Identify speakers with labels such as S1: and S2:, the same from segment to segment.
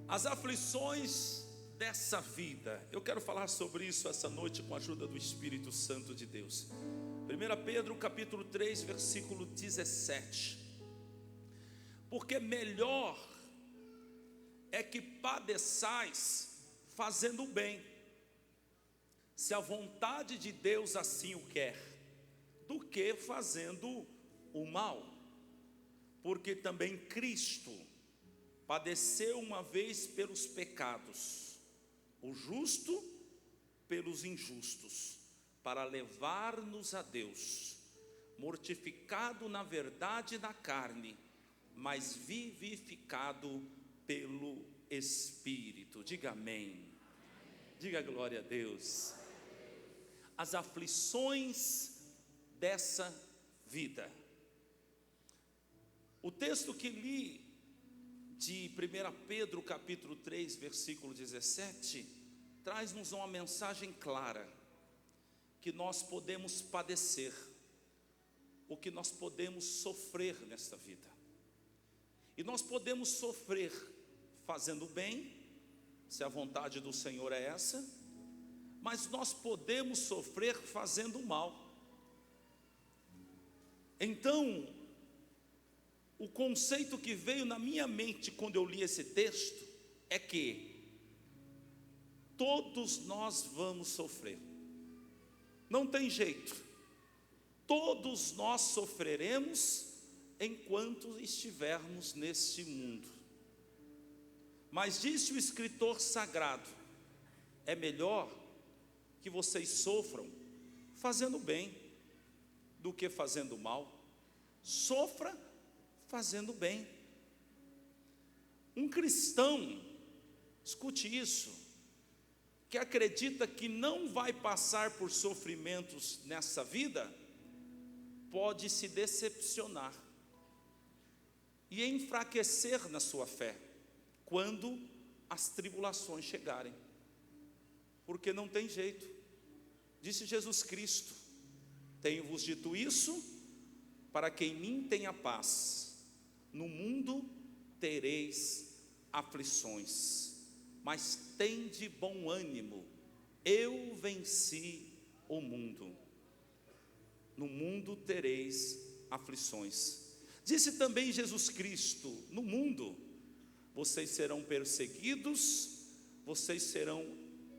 S1: As aflições dessa vida. Eu quero falar sobre isso essa noite com a ajuda do Espírito Santo de Deus. 1 Pedro capítulo 3, versículo 17. Porque melhor é que padeçais fazendo o bem, se a vontade de Deus assim o quer, do que fazendo o mal. Porque também Cristo padeceu uma vez pelos pecados, o justo pelos injustos, para levar-nos a Deus, mortificado na verdade na carne, mas vivificado pelo Espírito. Diga amém. Diga glória a Deus. As aflições dessa vida. O texto que li de 1 Pedro capítulo 3, versículo 17, traz-nos uma mensagem clara, que nós podemos padecer, o que nós podemos sofrer nesta vida. E nós podemos sofrer fazendo bem, se a vontade do Senhor é essa, mas nós podemos sofrer fazendo mal. Então, o conceito que veio na minha mente quando eu li esse texto é que todos nós vamos sofrer, não tem jeito, todos nós sofreremos enquanto estivermos neste mundo. Mas disse o escritor sagrado: é melhor que vocês sofram fazendo bem do que fazendo mal. Sofra fazendo bem. Um cristão, escute isso, que acredita que não vai passar por sofrimentos nessa vida, pode se decepcionar e enfraquecer na sua fé quando as tribulações chegarem, porque não tem jeito. Disse Jesus Cristo: tenho-vos dito isso para que em mim tenha paz. No mundo tereis aflições, mas tende bom ânimo, eu venci o mundo. No mundo tereis aflições. Disse também Jesus Cristo: no mundo vocês serão perseguidos, vocês serão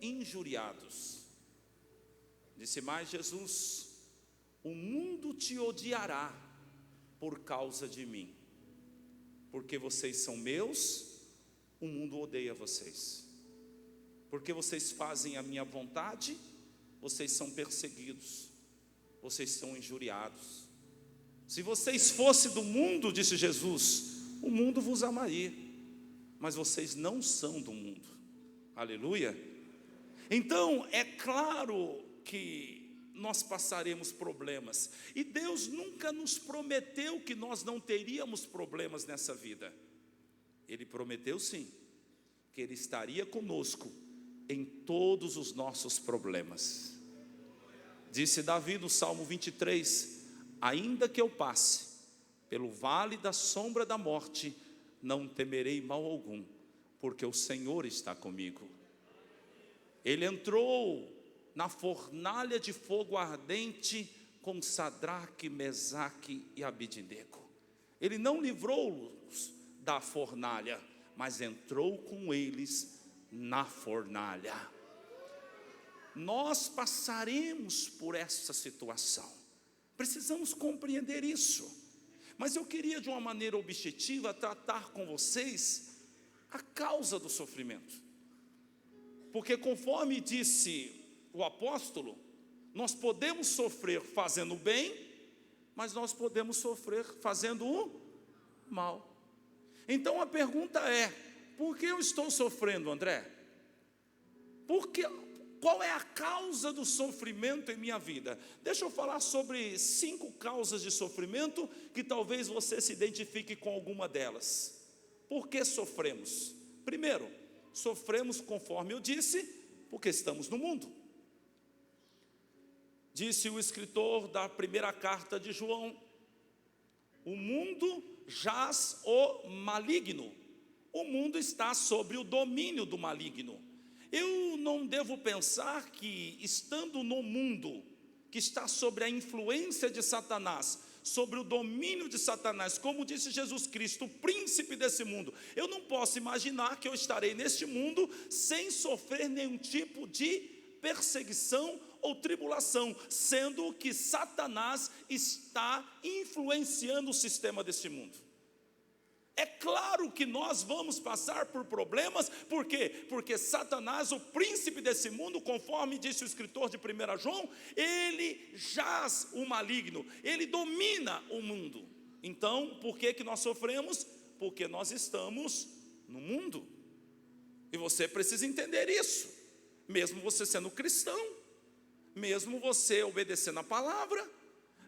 S1: injuriados. Disse mais Jesus: o mundo te odiará por causa de mim, porque vocês são meus, o mundo odeia vocês. Porque vocês fazem a minha vontade, vocês são perseguidos, vocês são injuriados. Se vocês fossem do mundo, disse Jesus, o mundo vos amaria, mas vocês não são do mundo. Aleluia. Então é claro que nós passaremos problemas, e Deus nunca nos prometeu que nós não teríamos problemas nessa vida. Ele prometeu sim, que Ele estaria conosco em todos os nossos problemas. Disse Davi no Salmo 23, ainda que eu passe pelo vale da sombra da morte, não temerei mal algum, porque o Senhor está comigo. Ele entrou na fornalha de fogo ardente com Sadraque, Mesaque e Abidnego. Ele não livrou-os da fornalha, mas entrou com eles na fornalha. Nós passaremos por essa situação, precisamos compreender isso. Mas eu queria de uma maneira objetiva tratar com vocês a causa do sofrimento, porque conforme disse o apóstolo, nós podemos sofrer fazendo o bem, mas nós podemos sofrer fazendo o mal. Então a pergunta é: por que eu estou sofrendo, André? Qual é a causa do sofrimento em minha vida? Deixa eu falar sobre 5 causas de sofrimento, que talvez você se identifique com alguma delas. Por que sofremos? Primeiro, sofremos, conforme eu disse, porque estamos no mundo. Disse o escritor da primeira carta de João: o mundo jaz o maligno. o mundo está sob o domínio do maligno. Eu não devo pensar que, estando no mundo, que está sobre a influência de Satanás, sobre o domínio de Satanás, como disse Jesus Cristo, o príncipe desse mundo, eu não posso imaginar que eu estarei neste mundo sem sofrer nenhum tipo de perseguição ou tribulação, sendo que Satanás está influenciando o sistema deste mundo. É claro que nós vamos passar por problemas, por quê? Porque Satanás, o príncipe desse mundo, conforme disse o escritor de 1 João, ele jaz o maligno, ele domina o mundo. Então, por que nós sofremos? Porque nós estamos no mundo. E você precisa entender isso, mesmo você sendo cristão, mesmo você obedecendo a palavra,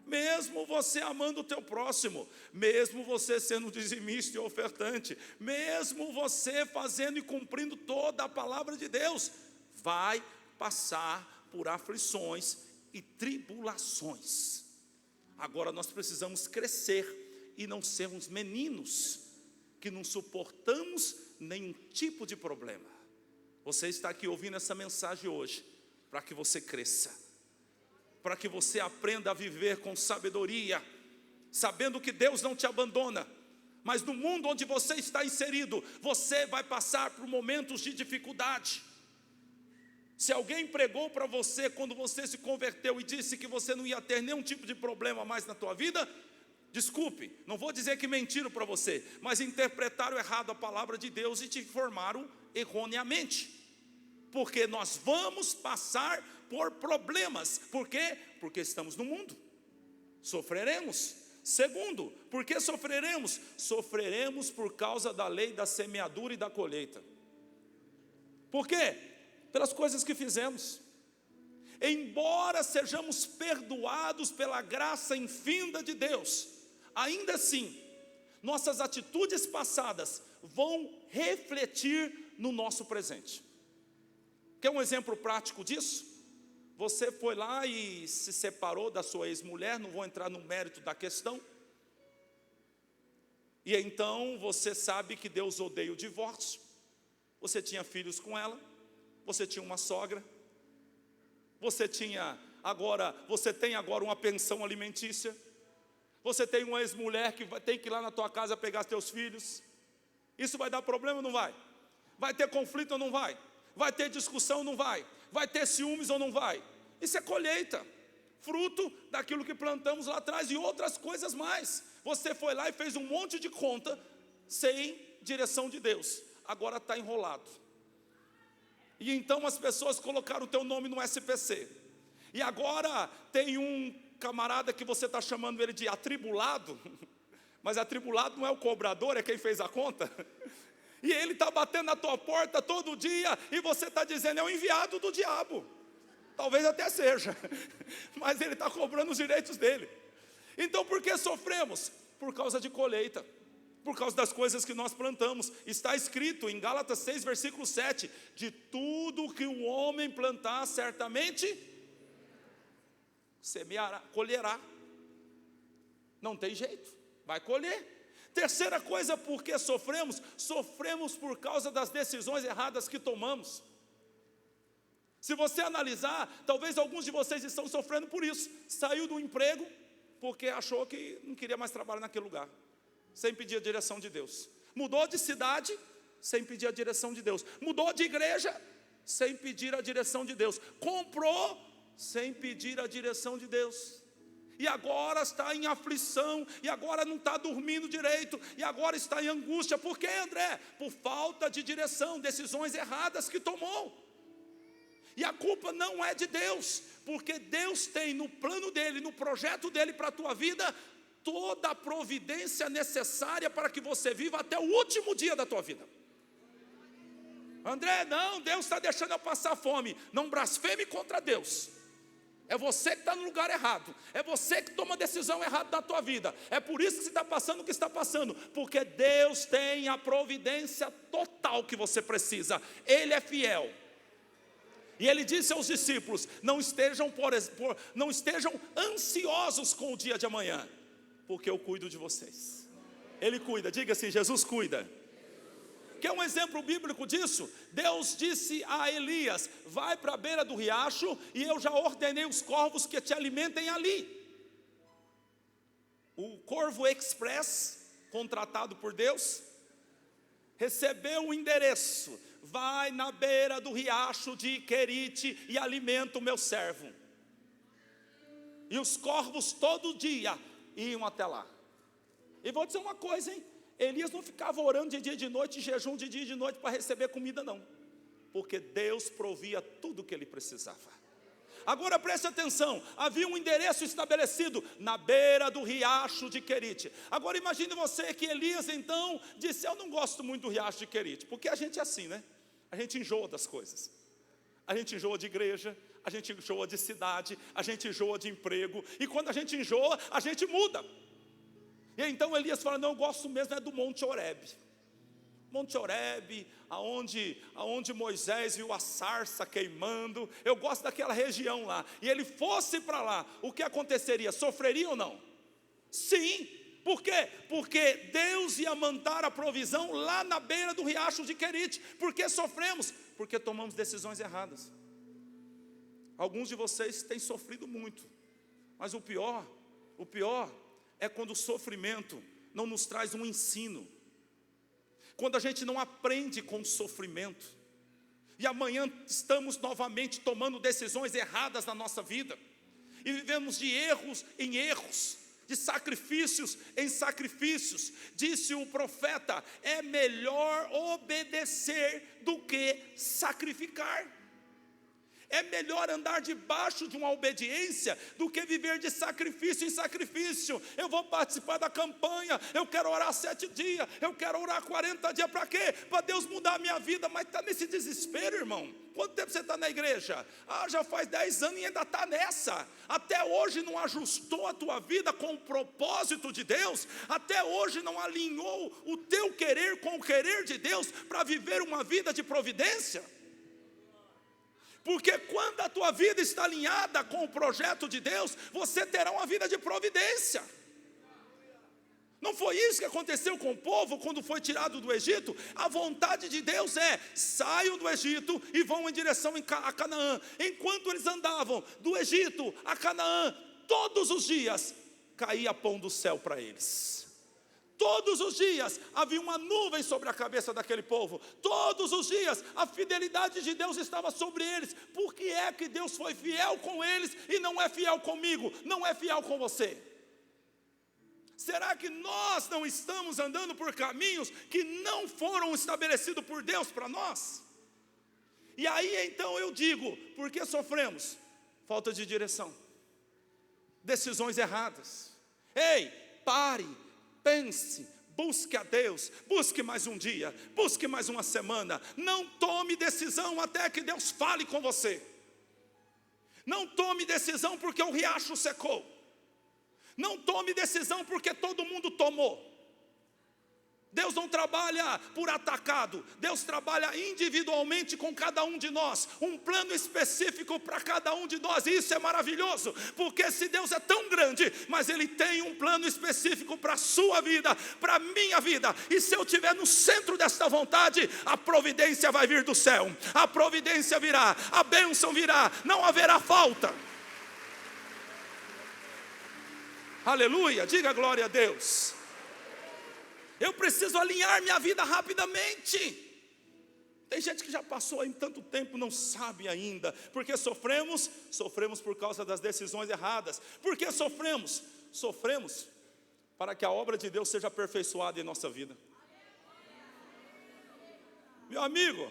S1: mesmo você amando o teu próximo, mesmo você sendo dizimista e ofertante, mesmo você fazendo e cumprindo toda a palavra de Deus, vai passar por aflições e tribulações. Agora nós precisamos crescer e não sermos meninos que não suportamos nenhum tipo de problema. Você está aqui ouvindo essa mensagem hoje para que você cresça, para que você aprenda a viver com sabedoria, sabendo que Deus não te abandona, mas no mundo onde você está inserido, você vai passar por momentos de dificuldade. Se alguém pregou para você quando você se converteu e disse que você não ia ter nenhum tipo de problema mais na tua vida, desculpe, não vou dizer que mentiram para você, mas interpretaram errado a palavra de Deus e te informaram erroneamente. Porque nós vamos passar por problemas. Por quê? Porque estamos no mundo. Sofreremos. Segundo, por que sofreremos? Sofreremos por causa da lei da semeadura e da colheita. Por quê? Pelas coisas que fizemos. Embora sejamos perdoados pela graça infinda de Deus, ainda assim, nossas atitudes passadas vão refletir no nosso presente. Quer um exemplo prático disso? Você foi lá e se separou da sua ex-mulher, não vou entrar no mérito da questão. E então você sabe que Deus odeia o divórcio. Você tinha filhos com ela, você tinha uma sogra, você tem agora uma pensão alimentícia, você tem uma ex-mulher que tem que ir lá na tua casa pegar teus filhos. Isso vai dar problema ou não vai? Vai ter conflito ou não vai? Vai ter discussão ou não vai? Vai ter ciúmes ou não vai? Isso é colheita, fruto daquilo que plantamos lá atrás e outras coisas mais. Você foi lá e fez um monte de conta sem direção de Deus, agora está enrolado. E então as pessoas colocaram o teu nome no SPC, e agora tem um camarada que você está chamando ele de atribulado, mas atribulado não é o cobrador, é quem fez a conta. E ele está batendo na tua porta todo dia, e você está dizendo, é o enviado do diabo. Talvez até seja, mas ele está cobrando os direitos dele. Então por que sofremos? Por causa de colheita, por causa das coisas que nós plantamos. Está escrito em Gálatas 6, versículo 7, de tudo que o homem plantar, certamente semeará, colherá. Não tem jeito, vai colher. Terceira coisa, por que sofremos? Sofremos por causa das decisões erradas que tomamos. Se você analisar, talvez alguns de vocês estão sofrendo por isso. Saiu do emprego porque achou que não queria mais trabalhar naquele lugar, sem pedir a direção de Deus. Mudou de cidade sem pedir a direção de Deus. Mudou de igreja sem pedir a direção de Deus. Comprou sem pedir a direção de Deus. E agora está em aflição, e agora não está dormindo direito, e agora está em angústia. Por quê, André? Por falta de direção, decisões erradas que tomou. E a culpa não é de Deus, porque Deus tem no plano dele, no projeto dele para a tua vida, toda a providência necessária para que você viva até o último dia da tua vida. André, não, Deus está deixando eu passar fome. Não blasfeme contra Deus. É você que está no lugar errado. É você que toma a decisão errada da tua vida. É por isso que você está passando o que está passando. Porque Deus tem a providência total que você precisa. Ele é fiel. E Ele disse aos discípulos, não estejam ansiosos com o dia de amanhã, porque eu cuido de vocês. Ele cuida, diga assim, Jesus cuida Quer um exemplo bíblico disso? Deus disse a Elias: vai para a beira do riacho, e eu já ordenei os corvos que te alimentem ali. O Corvo Express, contratado por Deus, recebeu um endereço: vai na beira do riacho de Querite e alimenta o meu servo. E os corvos todo dia iam até lá. E vou dizer uma coisa, hein? Elias não ficava orando de dia e de noite, jejum de dia e de noite para receber comida, não. Porque Deus provia tudo o que ele precisava. Agora preste atenção, havia um endereço estabelecido na beira do riacho de Querite. Agora imagine você que Elias então disse: eu não gosto muito do riacho de Querite. Porque a gente é assim, né? A gente enjoa das coisas. A gente enjoa de igreja, a gente enjoa de cidade, a gente enjoa de emprego. E quando a gente enjoa, a gente muda. E então Elias fala: não, eu gosto mesmo é do Monte Horebe. Monte Horebe, aonde Moisés viu a sarça queimando. Eu gosto daquela região lá. E ele fosse para lá, o que aconteceria? Sofreria ou não? Sim. Por quê? Porque Deus ia mandar a provisão lá na beira do riacho de Querite. Por que sofremos? Porque tomamos decisões erradas. Alguns de vocês têm sofrido muito. Mas o pior é quando o sofrimento não nos traz um ensino. Quando a gente não aprende com o sofrimento. E amanhã estamos novamente tomando decisões erradas na nossa vida. E vivemos de erros em erros, de sacrifícios em sacrifícios. Disse o profeta: é melhor obedecer do que sacrificar. É melhor andar debaixo de uma obediência do que viver de sacrifício em sacrifício. Eu vou participar da campanha, eu quero orar 7 dias, eu quero orar 40 dias, para quê? Para Deus mudar a minha vida. Mas está nesse desespero, irmão. Quanto tempo você está na igreja? Já faz 10 anos e ainda está nessa. Até hoje não ajustou a tua vida com o propósito de Deus. Até hoje não alinhou o teu querer com o querer de Deus para viver uma vida de providência. Porque quando a tua vida está alinhada com o projeto de Deus, você terá uma vida de providência. Não foi isso que aconteceu com o povo quando foi tirado do Egito? A vontade de Deus é: saiam do Egito e vão em direção a Canaã. Enquanto eles andavam do Egito a Canaã, todos os dias caía pão do céu para eles. Todos os dias havia uma nuvem sobre a cabeça daquele povo. Todos os dias a fidelidade de Deus estava sobre eles. Por que é que Deus foi fiel com eles e não é fiel comigo, não é fiel com você? Será que nós não estamos andando por caminhos que não foram estabelecidos por Deus para nós? E aí então eu digo: por que sofremos? Falta de direção, decisões erradas. Ei, pare, pense, busque a Deus, busque mais um dia, busque mais uma semana. Não tome decisão até que Deus fale com você. Não tome decisão porque o riacho secou. Não tome decisão porque todo mundo tomou. Deus não trabalha por atacado. Deus trabalha individualmente com cada um de nós. Um plano específico para cada um de nós. E isso é maravilhoso. Porque se Deus é tão grande, mas Ele tem um plano específico para a sua vida, para a minha vida. E se eu estiver no centro desta vontade, a providência vai vir do céu. A providência virá, a bênção virá, não haverá falta. Aleluia, diga glória a Deus. Eu preciso alinhar minha vida rapidamente. Tem gente que já passou aí tanto tempo, não sabe ainda. Porque sofremos por causa das decisões erradas. Por que sofremos? Sofremos para que a obra de Deus seja aperfeiçoada em nossa vida. Meu amigo,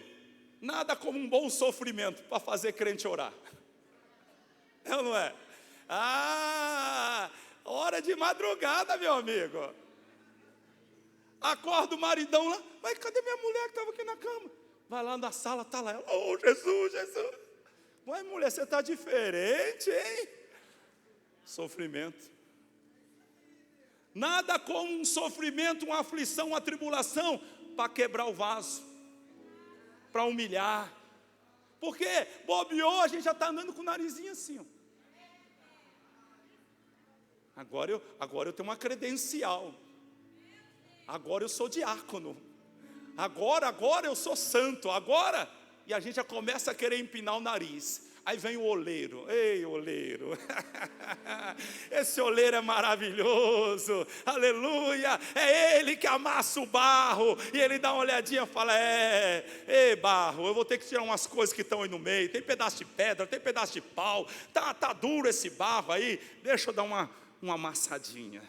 S1: nada como um bom sofrimento para fazer crente orar. É ou não é? Hora de madrugada, meu amigo. Acorda o maridão lá: mas cadê minha mulher que estava aqui na cama? Vai lá na sala, está lá ela: oh, Jesus. Mas mulher, você está diferente, hein? Sofrimento. Nada como um sofrimento, uma aflição, uma tribulação para quebrar o vaso, para humilhar. Porque bobeou, a gente já está andando com o narizinho assim, ó. Agora eu tenho uma credencial. Agora eu sou diácono. agora eu sou santo, agora. E a gente já começa a querer empinar o nariz. Aí vem o oleiro, ei oleiro, esse oleiro é maravilhoso, aleluia, é ele que amassa o barro, e ele dá uma olhadinha e fala, ei barro, eu vou ter que tirar umas coisas que estão aí no meio, tem pedaço de pedra, tem pedaço de pau, tá duro esse barro aí, deixa eu dar uma amassadinha.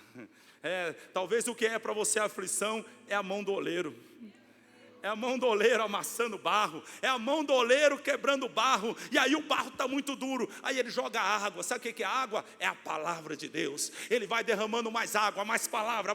S1: Talvez o que é para você a aflição é a mão do oleiro. É a mão do oleiro amassando barro, é a mão do oleiro quebrando barro, e aí o barro está muito duro, aí ele joga água. Sabe o que é água? É a palavra de Deus. Ele vai derramando mais água, mais palavra,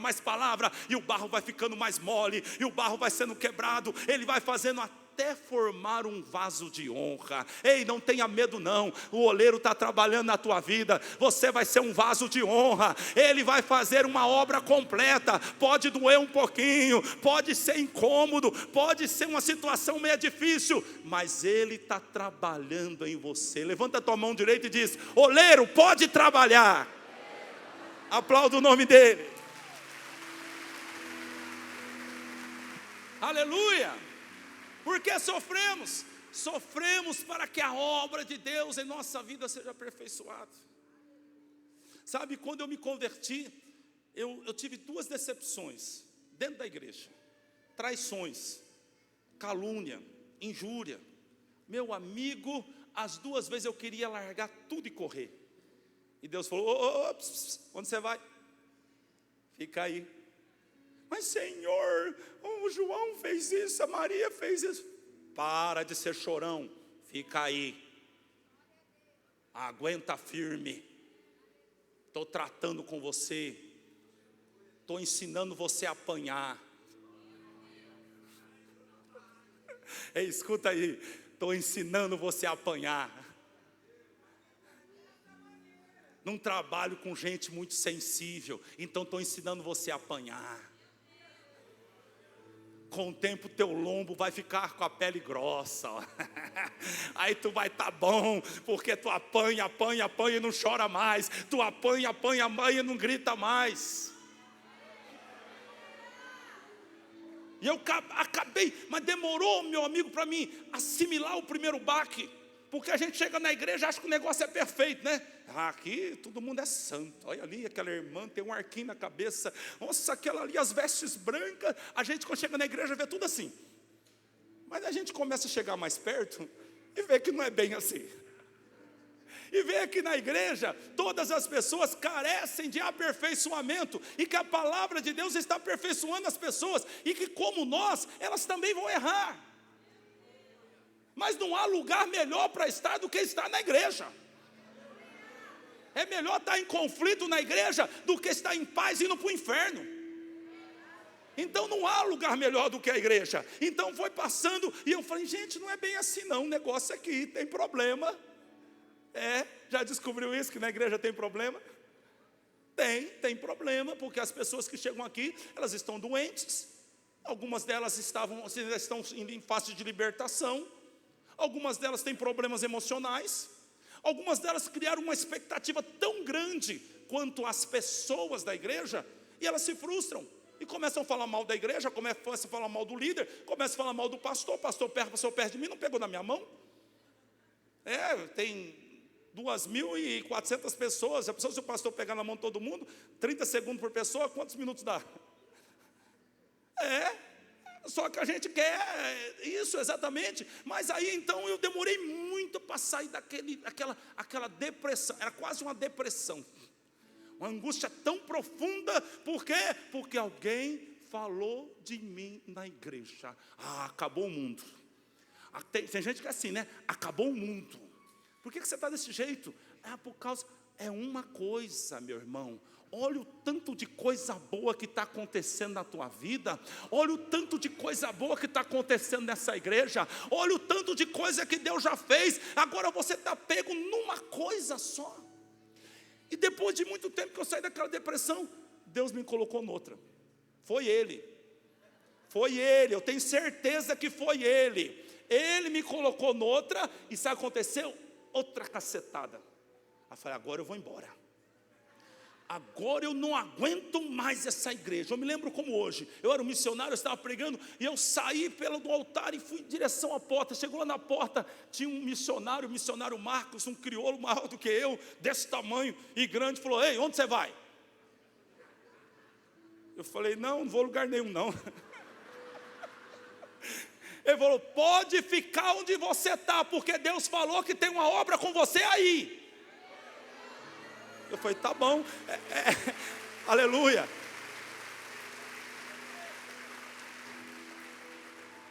S1: e o barro vai ficando mais mole, e o barro vai sendo quebrado, ele vai fazendo até formar um vaso de honra. Ei, não tenha medo não, o oleiro está trabalhando na tua vida, você vai ser um vaso de honra, ele vai fazer uma obra completa. Pode doer um pouquinho, pode ser incômodo, pode ser uma situação meio difícil, mas ele está trabalhando em você. Levanta a tua mão direita e diz, oleiro, pode trabalhar. Aplauda o nome dele. Aleluia. Por que sofremos? Sofremos para que a obra de Deus em nossa vida seja aperfeiçoada. Sabe, quando eu me converti, eu tive 2 decepções dentro da igreja: traições, calúnia, injúria. Meu amigo, as 2 vezes eu queria largar tudo e correr. E Deus falou, onde você vai? Fica aí. Mas Senhor, o João fez isso, a Maria fez isso. Para de ser chorão, fica aí. Aguenta firme. Estou tratando com você. Estou ensinando você a apanhar. Ei, escuta aí. Estou ensinando você a apanhar. Não trabalho com gente muito sensível, então estou ensinando você a apanhar. Com o tempo teu lombo vai ficar com a pele grossa, ó. Aí tu vai estar bom, porque tu apanha e não chora mais. Tu apanha e não grita mais. E eu acabei, mas demorou, meu amigo, para mim assimilar o primeiro baque. Porque a gente chega na igreja e acha que o negócio é perfeito, né? Aqui todo mundo é santo. Olha ali, aquela irmã tem um arquinho na cabeça. Nossa, aquela ali, as vestes brancas. A gente quando chega na igreja vê tudo assim. Mas a gente começa a chegar mais perto e vê que não é bem assim. E vê que na igreja todas as pessoas carecem de aperfeiçoamento, e que a palavra de Deus está aperfeiçoando as pessoas, e que como nós, elas também vão errar. Mas não há lugar melhor para estar do que estar na igreja. É melhor estar em conflito na igreja do que estar em paz indo para o inferno. Então não há lugar melhor do que a igreja. Então foi passando e eu falei, gente, não é bem assim não, o negócio aqui tem problema. Já descobriu isso, que na igreja tem problema? Tem problema, porque as pessoas que chegam aqui, elas estão doentes. Algumas delas estão indo em fase de libertação. Algumas delas têm problemas emocionais. Algumas delas criaram uma expectativa tão grande quanto as pessoas da igreja, e elas se frustram e começam a falar mal da igreja, começam a falar mal do líder, começam a falar mal do pastor. Pastor perto de mim, não pegou na minha mão. Tem 2.400 pessoas. Já pensou se o pastor pegar na mão de todo mundo? 30 segundos por pessoa, quantos minutos dá? Só que a gente quer isso exatamente. Mas aí então eu demorei muito para sair daquela depressão. Era quase uma depressão, uma angústia tão profunda. Por quê? Porque alguém falou de mim na igreja. Acabou o mundo. Tem gente que é assim, né? Acabou o mundo. Por que você está desse jeito? Por causa, é uma coisa, meu irmão. Olha o tanto de coisa boa que está acontecendo na tua vida. Olha o tanto de coisa boa que está acontecendo nessa igreja. Olha o tanto de coisa que Deus já fez. Agora você está pego numa coisa só. E depois de muito tempo que eu saí daquela depressão, Deus me colocou noutra. Foi Ele. Eu tenho certeza que foi Ele. Ele me colocou noutra. E sabe o que aconteceu? Outra cacetada. Eu falei, agora eu vou embora. agora eu não aguento mais essa igreja. Eu me lembro como hoje, eu era um missionário, eu estava pregando, e eu saí do altar e fui em direção à porta. Chegou lá na porta, tinha um missionário, o missionário Marcos, um crioulo maior do que eu, desse tamanho e grande, falou: ei, onde você vai? Eu falei: não vou a lugar nenhum não. Ele falou: pode ficar onde você está, porque Deus falou que tem uma obra com você aí. Eu falei: tá bom, aleluia.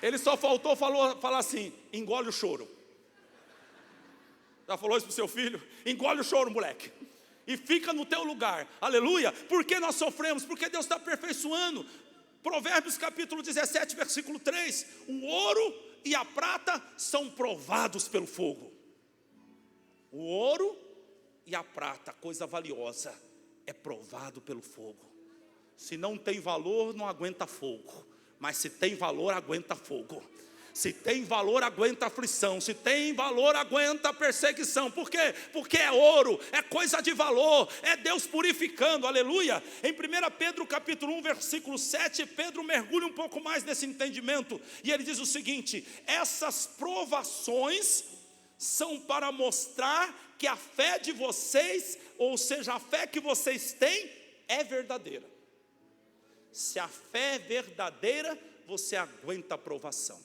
S1: Ele só faltou falar assim: engole o choro. Já falou isso para o seu filho? Engole o choro, moleque, e fica no teu lugar, aleluia. Por que nós sofremos? Porque Deus está aperfeiçoando. Provérbios capítulo 17, versículo 3: o ouro e a prata são provados pelo fogo. O ouro e a prata, coisa valiosa, é provado pelo fogo. Se não tem valor, não aguenta fogo. Mas se tem valor, aguenta fogo. Se tem valor, aguenta aflição. Se tem valor, aguenta perseguição. Por quê? Porque é ouro, é coisa de valor, é Deus purificando, aleluia. Em 1 Pedro capítulo 1, versículo 7, Pedro mergulha um pouco mais nesse entendimento, e ele diz o seguinte: essas provações são para mostrar que a fé de vocês, ou seja, a fé que vocês têm, é verdadeira. Se a fé é verdadeira, você aguenta a provação.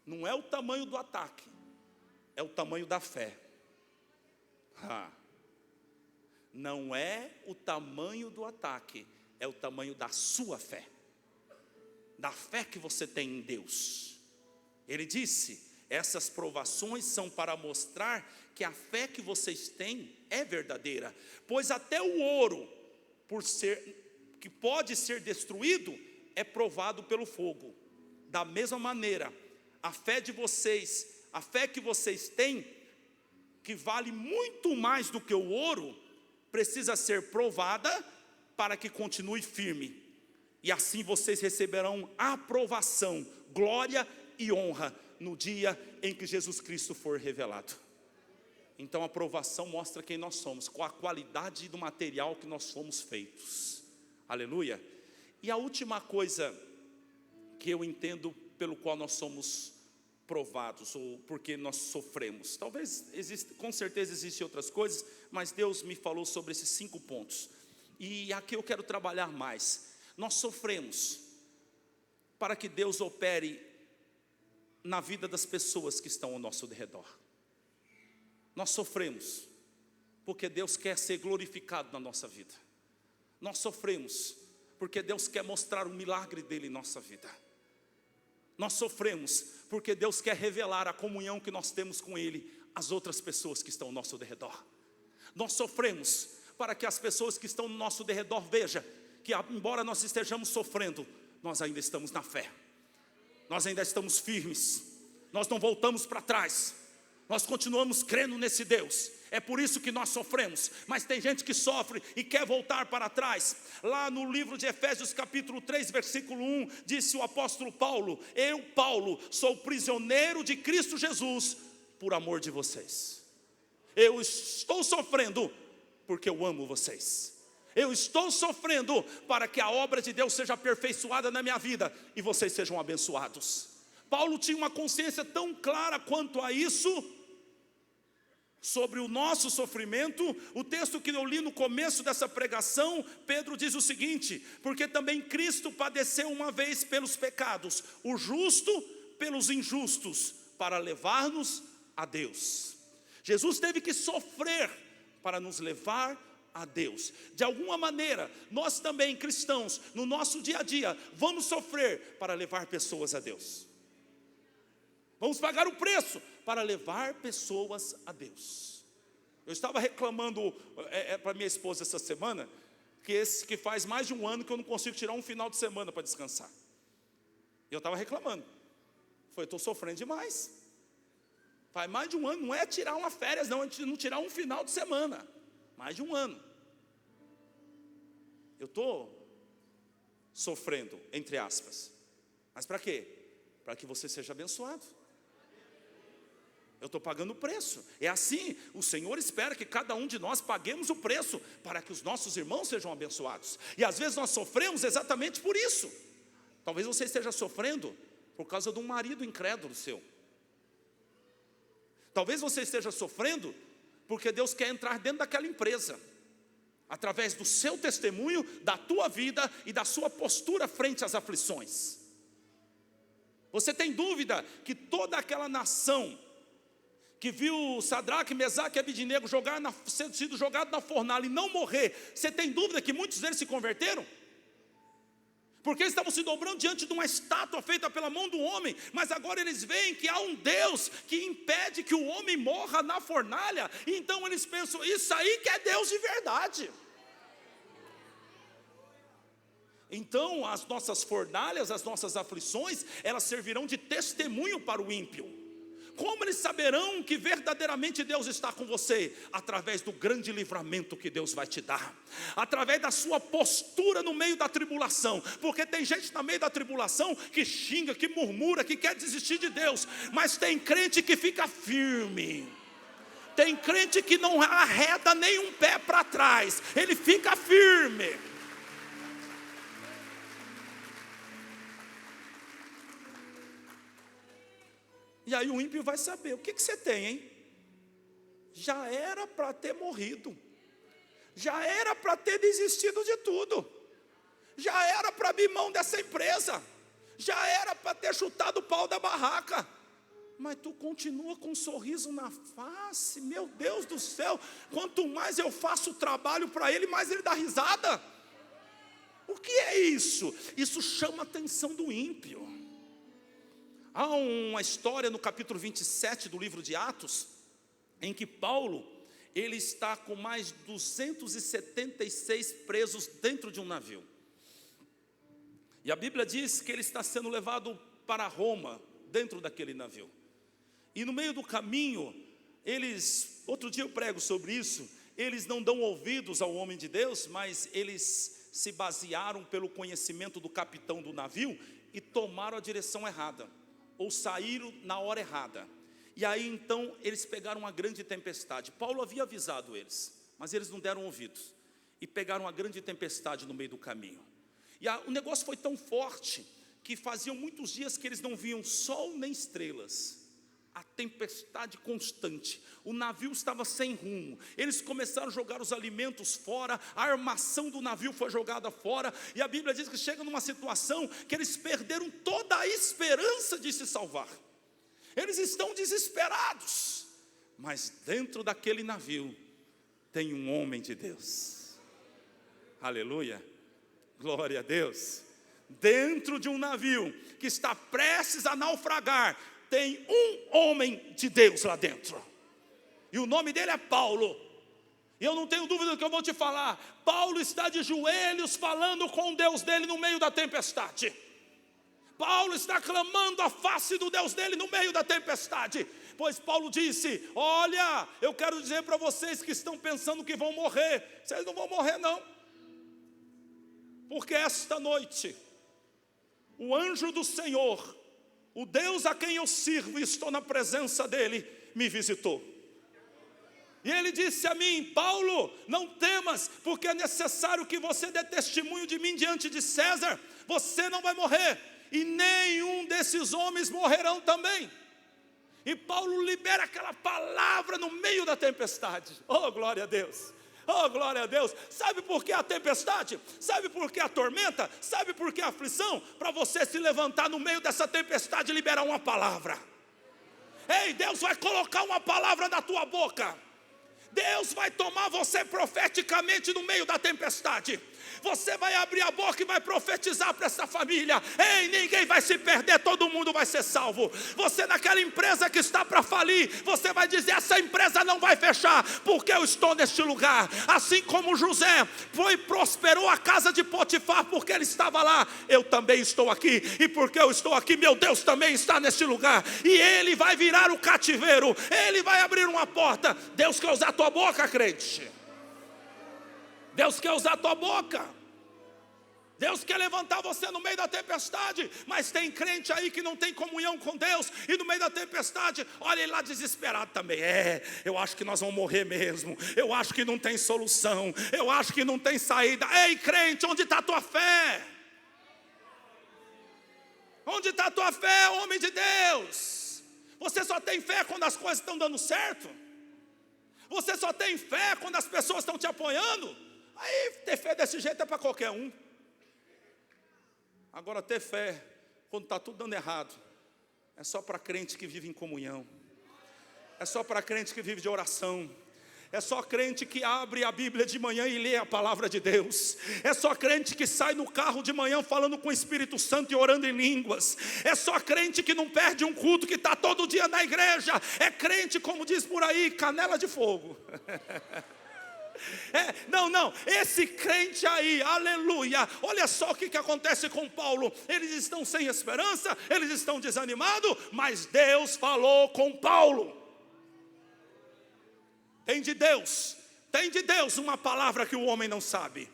S1: Não é o tamanho do ataque, é o tamanho da fé. Não é o tamanho do ataque, é o tamanho da sua fé, da fé que você tem em Deus. Ele disse: essas provações são para mostrar que a fé que vocês têm é verdadeira. Pois até o ouro, que pode ser destruído, é provado pelo fogo. Da mesma maneira, a fé de vocês, a fé que vocês têm, que vale muito mais do que o ouro, precisa ser provada para que continue firme. E assim vocês receberão aprovação, glória e honra no dia em que Jesus Cristo for revelado. Então a aprovação mostra quem nós somos, com a qualidade do material que nós fomos feitos, aleluia. E a última coisa que eu entendo pelo qual nós somos provados, ou porque nós sofremos, talvez com certeza existem outras coisas, mas Deus me falou sobre esses 5 pontos, e aqui eu quero trabalhar mais. Nós sofremos para que Deus opere na vida das pessoas que estão ao nosso redor. Nós sofremos porque Deus quer ser glorificado na nossa vida. Nós sofremos porque Deus quer mostrar o milagre dele em nossa vida. Nós sofremos porque Deus quer revelar a comunhão que nós temos com ele às outras pessoas que estão ao nosso redor. Nós sofremos para que as pessoas que estão no nosso redor vejam que, embora nós estejamos sofrendo, nós ainda estamos na fé. Nós ainda estamos firmes, nós não voltamos para trás, nós continuamos crendo nesse Deus. É por isso que nós sofremos. Mas tem gente que sofre e quer voltar para trás. Lá no livro de Efésios capítulo 3, versículo 1, disse o apóstolo Paulo: eu, Paulo, sou prisioneiro de Cristo Jesus por amor de vocês. Eu estou sofrendo porque eu amo vocês. Eu estou sofrendo para que a obra de Deus seja aperfeiçoada na minha vida e vocês sejam abençoados. Paulo tinha uma consciência tão clara quanto a isso, sobre o nosso sofrimento. O texto que eu li no começo dessa pregação, Pedro diz o seguinte: porque também Cristo padeceu uma vez pelos pecados, o justo pelos injustos, para levar-nos a Deus. Jesus teve que sofrer para nos levar a Deus. De alguma maneira, nós também, cristãos, no nosso dia a dia, vamos sofrer para levar pessoas a Deus. Vamos pagar o preço para levar pessoas a Deus. Eu estava reclamando para minha esposa essa semana, que faz mais de um ano que eu não consigo tirar um final de semana para descansar. E eu estava reclamando. Eu estou sofrendo demais. Faz mais de um ano, não é tirar uma férias não, é não tirar um final de semana. Mais de um ano. Eu estou sofrendo, entre aspas. Mas para quê? Para que você seja abençoado. Eu estou pagando o preço. É assim, o Senhor espera que cada um de nós paguemos o preço para que os nossos irmãos sejam abençoados. E às vezes nós sofremos exatamente por isso. Talvez você esteja sofrendo por causa de um marido incrédulo seu. Talvez você esteja sofrendo porque Deus quer entrar dentro daquela empresa, através do seu testemunho, da tua vida e da sua postura frente às aflições. Você tem dúvida que toda aquela nação que viu Sadraque, Mesaque e Abidnego sido jogado na fornalha e não morrer, você tem dúvida que muitos deles se converteram? Porque eles estavam se dobrando diante de uma estátua feita pela mão do homem, mas agora eles veem que há um Deus que impede que o homem morra na fornalha, e então eles pensam, isso aí que é Deus de verdade. Então as nossas fornalhas, as nossas aflições, elas servirão de testemunho para o ímpio. Como eles saberão que verdadeiramente Deus está com você? Através do grande livramento que Deus vai te dar, através da sua postura no meio da tribulação. Porque tem gente no meio da tribulação que xinga, que murmura, que quer desistir de Deus, mas tem crente que fica firme. Tem crente que não arreda nem um pé para trás, ele fica firme. E aí o ímpio vai saber, o que você tem, hein? Já era para ter morrido, já era para ter desistido de tudo, já era para abrir mão dessa empresa, já era para ter chutado o pau da barraca, mas tu continua com um sorriso na face. Meu Deus do céu, quanto mais eu faço trabalho para ele, mais ele dá risada. O que é isso? Isso chama a atenção do ímpio. Há uma história no capítulo 27 do livro de Atos, em que Paulo, ele está com mais 276 presos dentro de um navio. E a Bíblia diz que ele está sendo levado para Roma, dentro daquele navio. E no meio do caminho, outro dia eu prego sobre isso, eles não dão ouvidos ao homem de Deus, mas eles se basearam pelo conhecimento do capitão do navio e tomaram a direção errada, ou saíram na hora errada. E aí então eles pegaram uma grande tempestade. Paulo havia avisado eles, mas eles não deram ouvidos, e pegaram uma grande tempestade no meio do caminho. E o negócio foi tão forte, que faziam muitos dias que eles não viam sol nem estrelas. A tempestade constante, o navio estava sem rumo, eles começaram a jogar os alimentos fora, a armação do navio foi jogada fora, e a Bíblia diz que chega numa situação que eles perderam toda a esperança de se salvar. Eles estão desesperados, mas dentro daquele navio tem um homem de Deus. Aleluia, glória a Deus. Dentro de um navio que está prestes a naufragar, tem um homem de Deus lá dentro, e o nome dele é Paulo. E eu não tenho dúvida do que eu vou te falar. Paulo está de joelhos falando com o Deus dele no meio da tempestade. Paulo está clamando a face do Deus dele no meio da tempestade. Pois Paulo disse, olha, eu quero dizer para vocês que estão pensando que vão morrer, vocês não vão morrer não, porque esta noite o anjo do Senhor, o Deus a quem eu sirvo e estou na presença dele, me visitou. E ele disse a mim, Paulo, não temas, porque é necessário que você dê testemunho de mim diante de César. Você não vai morrer, e nenhum desses homens morrerão também. E Paulo libera aquela palavra no meio da tempestade. Oh, glória a Deus! Oh, glória a Deus. Sabe por que a tempestade? Sabe por que a tormenta? Sabe por que a aflição? Para você se levantar no meio dessa tempestade e liberar uma palavra. Ei, Deus vai colocar uma palavra na tua boca. Deus vai tomar você profeticamente no meio da tempestade. Você vai abrir a boca e vai profetizar para essa família. Ei, ninguém vai se perder, todo mundo vai ser salvo. Você naquela empresa que está para falir, você vai dizer, essa empresa não vai fechar, porque eu estou neste lugar. Assim como José prosperou a casa de Potifar, porque ele estava lá, eu também estou aqui. E porque eu estou aqui, meu Deus também está neste lugar. E ele vai virar o cativeiro, ele vai abrir uma porta. Deus quer usar a tua boca, crente. Deus quer usar a tua boca. Deus quer levantar você no meio da tempestade, mas tem crente aí que não tem comunhão com Deus, e no meio da tempestade, olha ele lá desesperado também. Eu acho que nós vamos morrer mesmo, eu acho que não tem solução, eu acho que não tem saída. Ei crente, onde está a tua fé? Onde está a tua fé, homem de Deus? Você só tem fé quando as coisas estão dando certo? Você só tem fé quando as pessoas estão te apoiando? Aí ter fé desse jeito é para qualquer um. Agora ter fé quando está tudo dando errado é só para crente que vive em comunhão, é só para crente que vive de oração, é só crente que abre a Bíblia de manhã e lê a palavra de Deus, é só crente que sai no carro de manhã falando com o Espírito Santo e orando em línguas, é só crente que não perde um culto, que está todo dia na igreja, é crente, como diz por aí, canela de fogo. Não, esse crente aí, aleluia, olha só o que acontece com Paulo. Eles estão sem esperança, eles estão desanimados, mas Deus falou com Paulo. Tem de Deus uma palavra que o homem não sabe,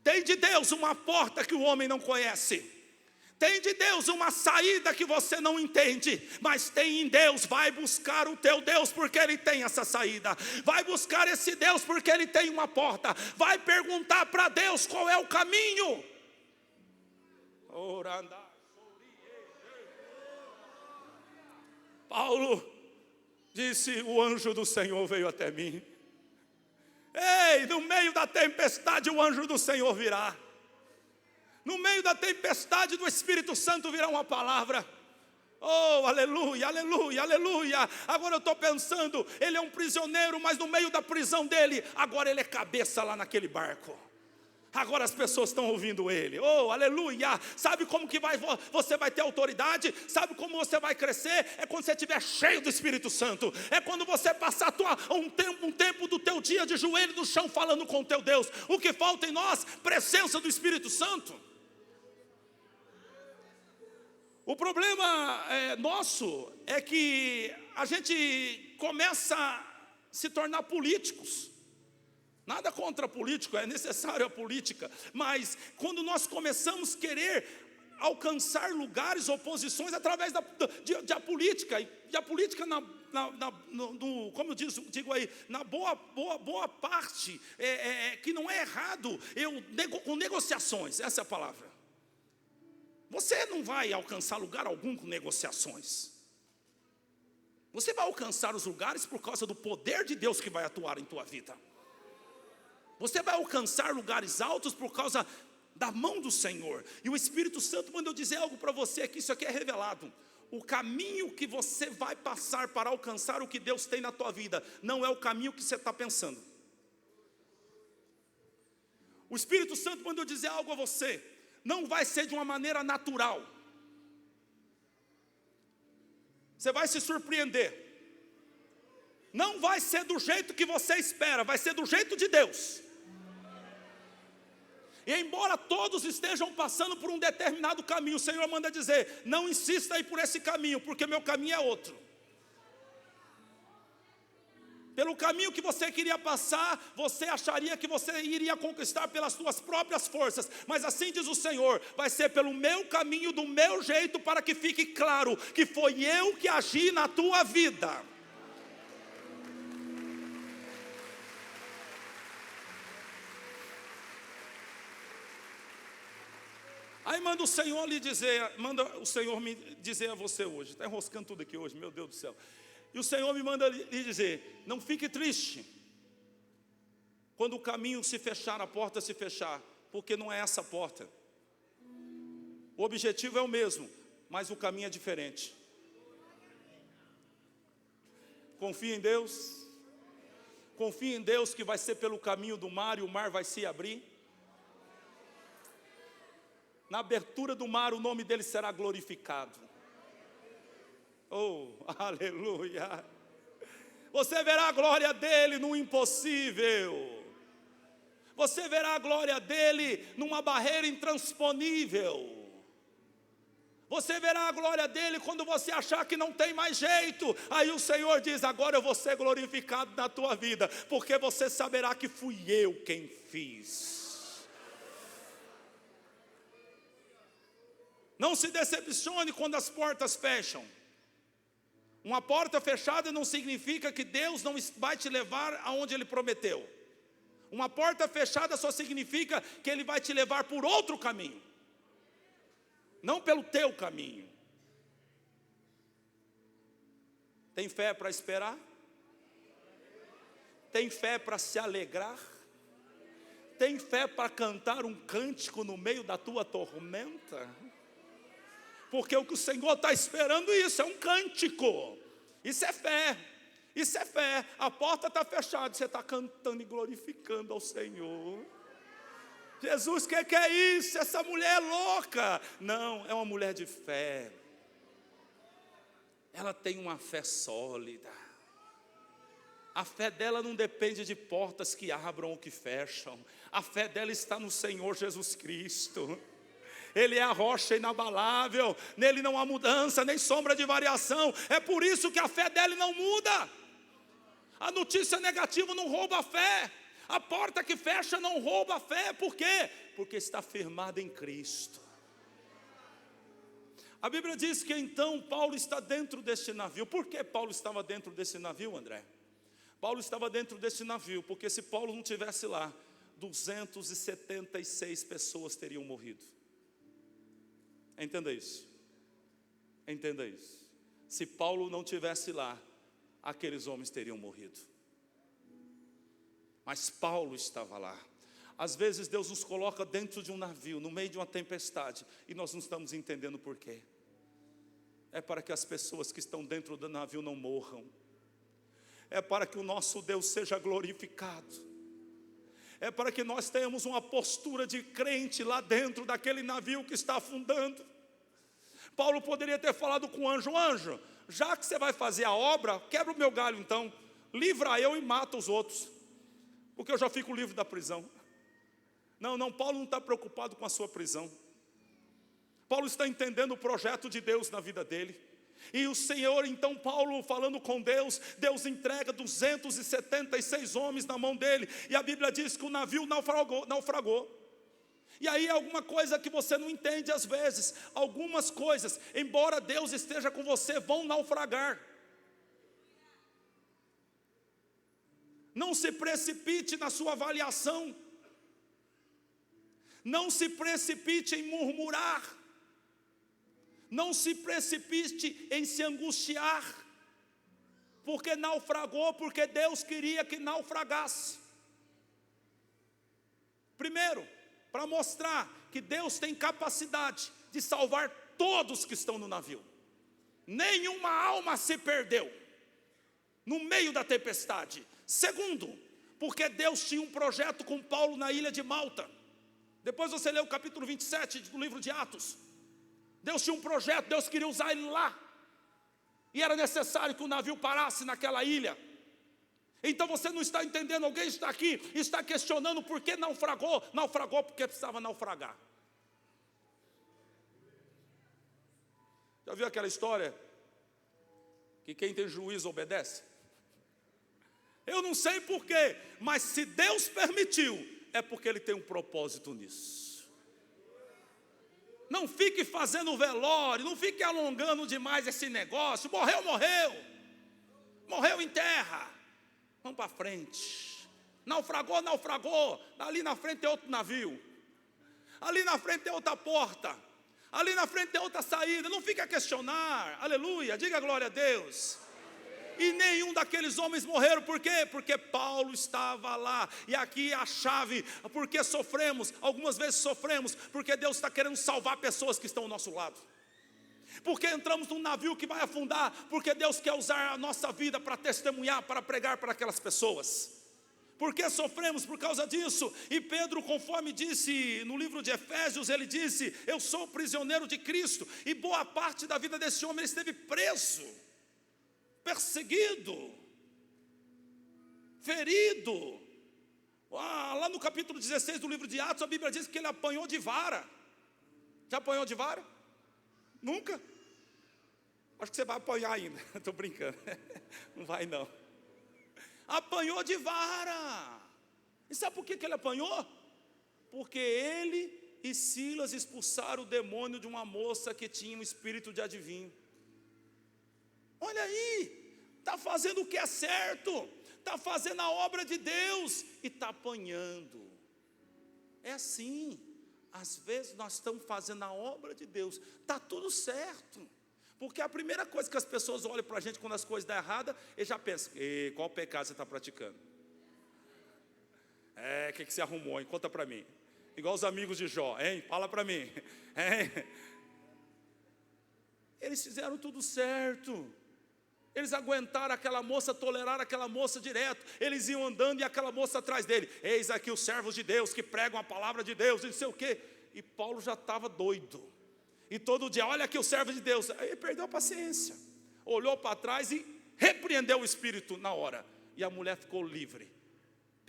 S1: tem de Deus uma porta que o homem não conhece, tem de Deus uma saída que você não entende, mas tem em Deus. Vai buscar o teu Deus porque Ele tem essa saída, vai buscar esse Deus porque Ele tem uma porta, vai perguntar para Deus qual é o caminho. Paulo disse: o anjo do Senhor veio até mim. Ei, no meio da tempestade o anjo do Senhor virá. No meio da tempestade do Espírito Santo virá uma palavra. Oh, aleluia, aleluia, aleluia. Agora eu estou pensando, ele é um prisioneiro, mas no meio da prisão dele, agora ele é cabeça lá naquele barco. Agora as pessoas estão ouvindo ele. Oh, aleluia. Sabe como que você vai ter autoridade? Sabe como você vai crescer? É quando você estiver cheio do Espírito Santo. É quando você passar um tempo do teu dia de joelho no chão falando com o teu Deus. O que falta em nós? Presença do Espírito Santo. O problema nosso é que a gente começa a se tornar políticos. Nada contra político, é necessário a política, mas quando nós começamos a querer alcançar lugares ou posições através da política, e a política como eu digo aí, na boa parte, que não é errado, com negociações, essa é a palavra. Você não vai alcançar lugar algum com negociações. Você vai alcançar os lugares por causa do poder de Deus que vai atuar em tua vida. Você vai alcançar lugares altos por causa da mão do Senhor. E o Espírito Santo manda eu dizer algo para você aqui, isso aqui é revelado. O caminho que você vai passar para alcançar o que Deus tem na tua vida não é o caminho que você está pensando. O Espírito Santo manda eu dizer algo a você. Não vai ser de uma maneira natural. Você vai se surpreender. Não vai ser do jeito que você espera, vai ser do jeito de Deus. E embora todos estejam passando por um determinado caminho, o Senhor manda dizer: não insista aí por esse caminho, porque meu caminho é outro. Pelo caminho que você queria passar, você acharia que você iria conquistar pelas suas próprias forças. Mas assim diz o Senhor: vai ser pelo meu caminho, do meu jeito, para que fique claro que foi eu que agi na tua vida. Aí manda o Senhor me dizer a você hoje. Está enroscando tudo aqui hoje, meu Deus do céu. E o Senhor me manda lhe dizer: não fique triste quando o caminho se fechar, a porta se fechar, porque não é essa porta. O objetivo é o mesmo, mas o caminho é diferente. Confie em Deus. Confie em Deus que vai ser pelo caminho do mar e o mar vai se abrir. Na abertura do mar o nome dele será glorificado. Oh, aleluia. Você verá a glória dele no impossível. Você verá a glória dele numa barreira intransponível. Você verá a glória dele quando você achar que não tem mais jeito. Aí o Senhor diz: agora eu vou ser glorificado na tua vida, porque você saberá que fui eu quem fiz. Não se decepcione quando as portas fecham. Uma porta fechada não significa que Deus não vai te levar aonde Ele prometeu. Uma porta fechada só significa que Ele vai te levar por outro caminho, não pelo teu caminho. Tem fé para esperar? Tem fé para se alegrar? Tem fé para cantar um cântico no meio da tua tormenta? Porque o que o Senhor está esperando isso, é um cântico. Isso é fé, isso é fé. A porta está fechada, você está cantando e glorificando ao Senhor. Jesus, o que é isso? Essa mulher é louca. Não, é uma mulher de fé. Ela tem uma fé sólida. A fé dela não depende de portas que abram ou que fecham. A fé dela está no Senhor Jesus Cristo. Ele é a rocha inabalável, nele não há mudança, nem sombra de variação. É por isso que a fé dele não muda. A notícia negativa não rouba a fé. A porta que fecha não rouba a fé. Por quê? Porque está firmada em Cristo. A Bíblia diz que então Paulo está dentro deste navio. Por que Paulo estava dentro desse navio, André? Paulo estava dentro desse navio porque se Paulo não estivesse lá, 276 pessoas teriam morrido. Entenda isso. Entenda isso. Se Paulo não estivesse lá, aqueles homens teriam morrido. Mas Paulo estava lá. Às vezes Deus nos coloca dentro de um navio, no meio de uma tempestade, e nós não estamos entendendo por quê. É para que as pessoas que estão dentro do navio não morram. É para que o nosso Deus seja glorificado. É para que nós tenhamos uma postura de crente lá dentro daquele navio que está afundando. Paulo poderia ter falado com o anjo: anjo, já que você vai fazer a obra, quebra o meu galho então, livra eu e mata os outros, porque eu já fico livre da prisão. Não, Paulo não está preocupado com a sua prisão. Paulo está entendendo o projeto de Deus na vida dele. E o Senhor, então Paulo falando com Deus, Deus entrega 276 homens na mão dele. E a Bíblia diz que o navio naufragou. E aí alguma coisa que você não entende às vezes. Algumas coisas, embora Deus esteja com você, vão naufragar. Não se precipite na sua avaliação. Não se precipite em murmurar. Não se precipite em se angustiar, porque naufragou, porque Deus queria que naufragasse. Primeiro, para mostrar que Deus tem capacidade de salvar todos que estão no navio. Nenhuma alma se perdeu no meio da tempestade. Segundo, porque Deus tinha um projeto com Paulo na ilha de Malta. Depois você lê o capítulo 27 do livro de Atos. Deus tinha um projeto, Deus queria usar ele lá. E era necessário que o navio parasse naquela ilha. Então você não está entendendo, alguém está aqui, está questionando por que naufragou. Naufragou porque precisava naufragar. Já viu aquela história que quem tem juízo obedece? Eu não sei porquê, mas se Deus permitiu, é porque Ele tem um propósito nisso. Não fique fazendo velório, não fique alongando demais esse negócio. Morreu, morreu. Morreu em terra. Vamos para frente. Naufragou, naufragou. Ali na frente tem outro navio. Ali na frente tem outra porta. Ali na frente tem outra saída. Não fique a questionar. Aleluia, diga glória a Deus. E nenhum daqueles homens morreram, por quê? Porque Paulo estava lá. E aqui a chave, porque sofremos, algumas vezes sofremos, porque Deus está querendo salvar pessoas que estão ao nosso lado. Porque entramos num navio que vai afundar, porque Deus quer usar a nossa vida para testemunhar, para pregar para aquelas pessoas. Porque sofremos por causa disso. E Pedro, conforme disse no livro de Efésios, ele disse: eu sou prisioneiro de Cristo. E boa parte da vida desse homem ele esteve preso, perseguido, ferido. Lá no capítulo 16 do livro de Atos, a Bíblia diz que ele apanhou de vara. Já apanhou de vara? Nunca? Acho que você vai apanhar ainda. Estou brincando. Não vai não. Apanhou de vara. E sabe por que ele apanhou? Porque ele e Silas expulsaram o demônio de uma moça que tinha um espírito de adivinho. Olha aí, está fazendo o que é certo, está fazendo a obra de Deus e está apanhando. É assim, às vezes nós estamos fazendo a obra de Deus, está tudo certo, porque a primeira coisa que as pessoas olham para a gente quando as coisas dão errada, eles já pensam: qual pecado você está praticando? O que você arrumou, hein? Conta para mim. Igual os amigos de Jó, hein? Fala para mim, hein? Eles fizeram tudo certo. Eles aguentaram aquela moça, toleraram aquela moça direto. Eles iam andando e aquela moça atrás dele: eis aqui os servos de Deus que pregam a palavra de Deus, e não sei o quê. E Paulo já estava doido. E todo dia: olha aqui os servos de Deus. Aí ele perdeu a paciência, olhou para trás e repreendeu o espírito na hora. E a mulher ficou livre.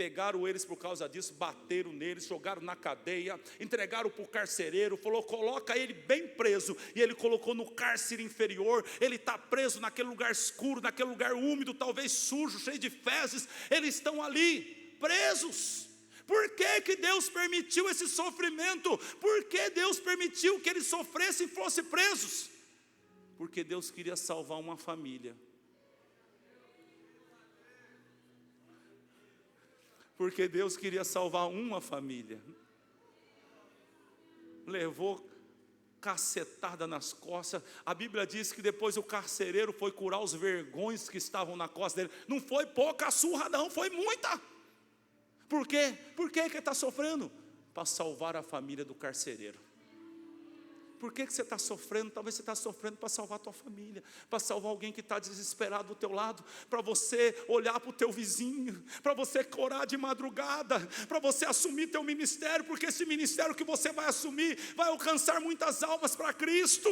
S1: Pegaram eles por causa disso, bateram neles, jogaram na cadeia, entregaram para o carcereiro, falou: coloca ele bem preso. E ele colocou no cárcere inferior. Ele está preso naquele lugar escuro, naquele lugar úmido, talvez sujo, cheio de fezes. Eles estão ali, presos. Por que Deus permitiu esse sofrimento? Por que Deus permitiu que eles sofressem e fossem presos? Porque Deus queria salvar uma família. Porque Deus queria salvar uma família. Levou cacetada nas costas. A Bíblia diz que depois o carcereiro foi curar os vergões que estavam na costa dele. Não foi pouca surra não, foi muita. Por quê? Por que ele está sofrendo? Para salvar a família do carcereiro. Por que você está sofrendo? Talvez você está sofrendo para salvar a tua família, para salvar alguém que está desesperado do teu lado, para você olhar para o teu vizinho, para você orar de madrugada, para você assumir teu ministério, porque esse ministério que você vai assumir vai alcançar muitas almas para Cristo.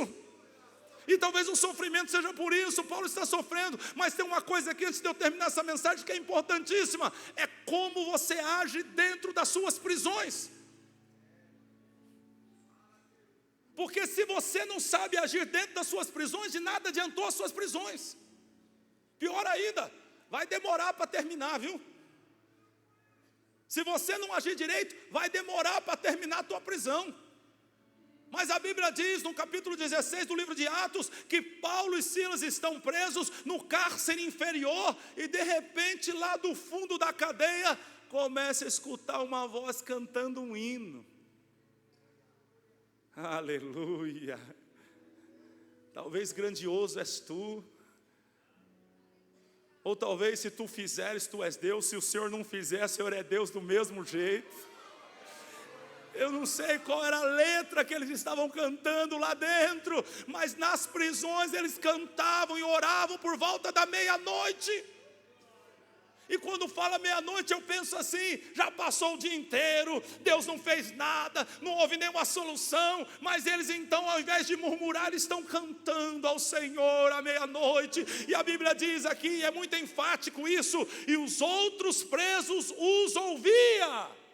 S1: E talvez o sofrimento seja por isso. Paulo está sofrendo, mas tem uma coisa aqui antes de eu terminar essa mensagem que é importantíssima: é como você age dentro das suas prisões. Porque se você não sabe agir dentro das suas prisões, de nada adiantou as suas prisões. Pior ainda, vai demorar para terminar, viu? Se você não agir direito, vai demorar para terminar a tua prisão. Mas a Bíblia diz no capítulo 16 do livro de Atos, que Paulo e Silas estão presos no cárcere inferior, e de repente lá do fundo da cadeia, começa a escutar uma voz cantando um hino. Aleluia. Talvez grandioso és tu, ou talvez se tu fizeres, tu és Deus. Se o Senhor não fizer, o Senhor é Deus do mesmo jeito. Eu não sei qual era a letra que eles estavam cantando lá dentro, mas nas prisões eles cantavam e oravam por volta da meia-noite. E quando fala meia-noite eu penso assim: já passou o dia inteiro, Deus não fez nada, não houve nenhuma solução. Mas eles então, ao invés de murmurar, estão cantando ao Senhor à meia-noite. E a Bíblia diz aqui, é muito enfático isso: e os outros presos os ouviam.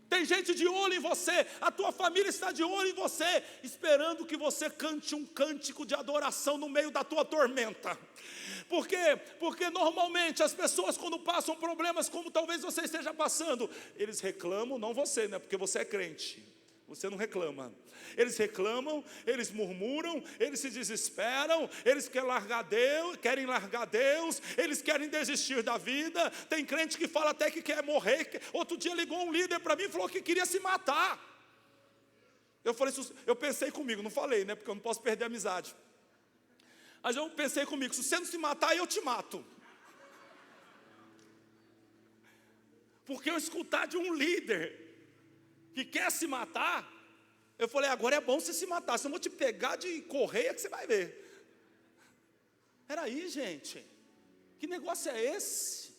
S1: Tem gente de olho em você, a tua família está de olho em você, esperando que você cante um cântico de adoração no meio da tua tormenta. Por quê? Porque normalmente as pessoas, quando passam problemas como talvez você esteja passando, eles reclamam, não você, né? Porque você é crente, você não reclama. Eles reclamam, eles murmuram, eles se desesperam, eles querem largar Deus, eles querem desistir da vida. Tem crente que fala até que quer morrer. Outro dia ligou um líder para mim e falou que queria se matar. Eu pensei comigo, não falei, né? Porque eu não posso perder a amizade. Mas eu pensei comigo: se você não se matar, eu te mato. Porque eu escutar de um líder que quer se matar, eu falei: agora é bom você se matar, senão eu vou te pegar de correia que você vai ver. Peraí, gente, que negócio é esse?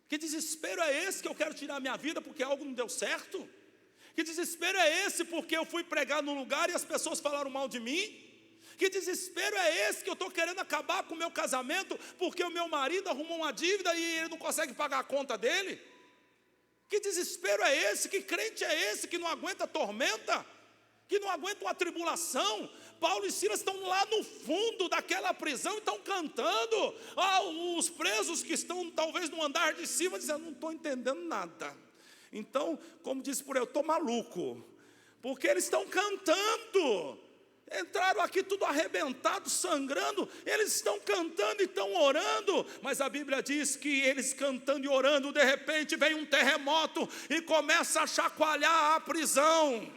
S1: Que desespero é esse que eu quero tirar a minha vida porque algo não deu certo? Que desespero é esse porque eu fui pregar num lugar e as pessoas falaram mal de mim? Que desespero é esse que eu estou querendo acabar com o meu casamento porque o meu marido arrumou uma dívida e ele não consegue pagar a conta dele? Que desespero é esse? Que crente é esse que não aguenta a tormenta? Que não aguenta uma tribulação? Paulo e Silas estão lá no fundo daquela prisão e estão cantando. Os presos que estão talvez no andar de cima dizendo: não estou entendendo nada. Então, como disse por aí, eu estou maluco, porque eles estão cantando. Entraram aqui tudo arrebentado, sangrando. Eles estão cantando e estão orando. Mas a Bíblia diz que eles cantando e orando, de repente vem um terremoto e começa a chacoalhar a prisão.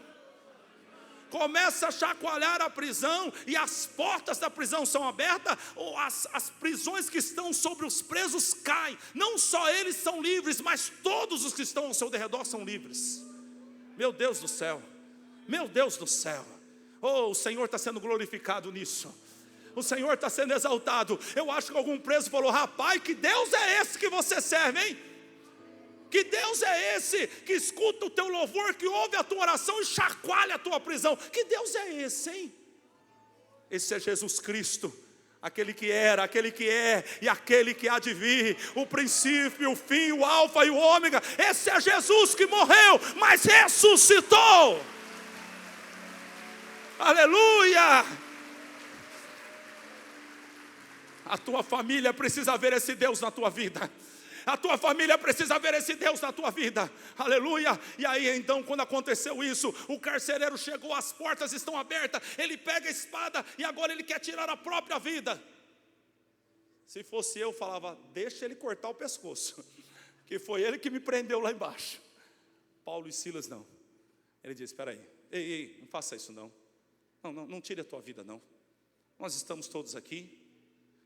S1: Começa a chacoalhar a prisão, e as portas da prisão são abertas, ou as prisões que estão sobre os presos caem. Não só eles são livres, mas todos os que estão ao seu derredor são livres. Meu Deus do céu, meu Deus do céu. Oh, o Senhor está sendo glorificado nisso. O Senhor está sendo exaltado. Eu acho que algum preso falou: rapaz, que Deus é esse que você serve, hein? Que Deus é esse que escuta o teu louvor, que ouve a tua oração e chacoalha a tua prisão? Que Deus é esse, hein? Esse é Jesus Cristo, aquele que era, aquele que é e aquele que há de vir, o princípio, o fim, o alfa e o ômega. Esse é Jesus que morreu, mas ressuscitou. Aleluia! A tua família precisa ver esse Deus na tua vida. A tua família precisa ver esse Deus na tua vida. Aleluia. E aí então, quando aconteceu isso, o carcereiro chegou, as portas estão abertas, ele pega a espada e agora ele quer tirar a própria vida. Se fosse eu, falava: deixa ele cortar o pescoço, que foi ele que me prendeu lá embaixo. Paulo e Silas não. Ele disse: espera aí, ei, não faça isso não. Não tire a tua vida não. Nós estamos todos aqui.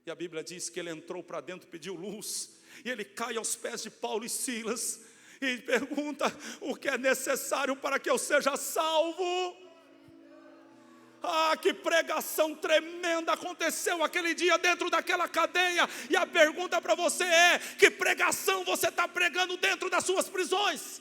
S1: E a Bíblia diz que ele entrou para dentro, pediu luz, e ele cai aos pés de Paulo e Silas e pergunta: o que é necessário para que eu seja salvo? Ah, que pregação tremenda aconteceu aquele dia dentro daquela cadeia. E a pergunta para você é: que pregação você está pregando dentro das suas prisões?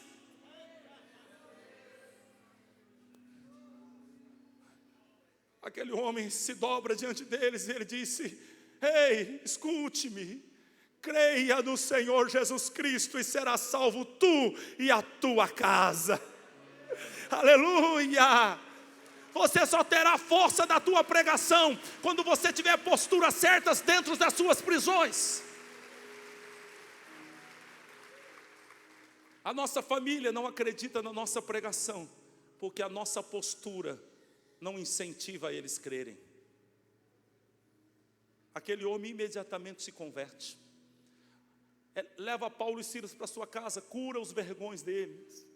S1: Aquele homem se dobra diante deles e ele disse: ei, escute-me, creia no Senhor Jesus Cristo e será salvo tu e a tua casa. Aleluia! Você só terá força da tua pregação quando você tiver posturas certas dentro das suas prisões. A nossa família não acredita na nossa pregação, porque a nossa postura não incentiva eles a crerem. Aquele homem imediatamente se converte. Leva Paulo e Silas para sua casa, cura os vergões deles,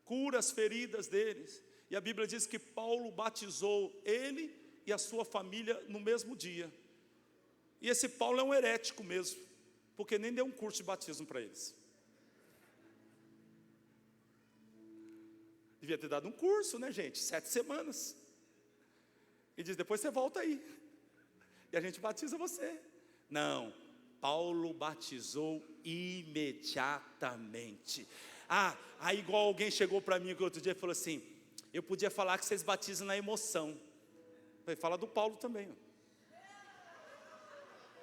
S1: cura as feridas deles. E a Bíblia diz que Paulo batizou ele e a sua família no mesmo dia. E esse Paulo é um herético mesmo, porque nem deu um curso de batismo para eles. Devia ter dado um curso, né, gente? 7 semanas. E diz: depois você volta aí e a gente batiza você. Não, Paulo batizou imediatamente. Aí igual alguém chegou para mim outro dia e falou assim: eu podia falar que vocês batizam na emoção. Eu falei: fala do Paulo também,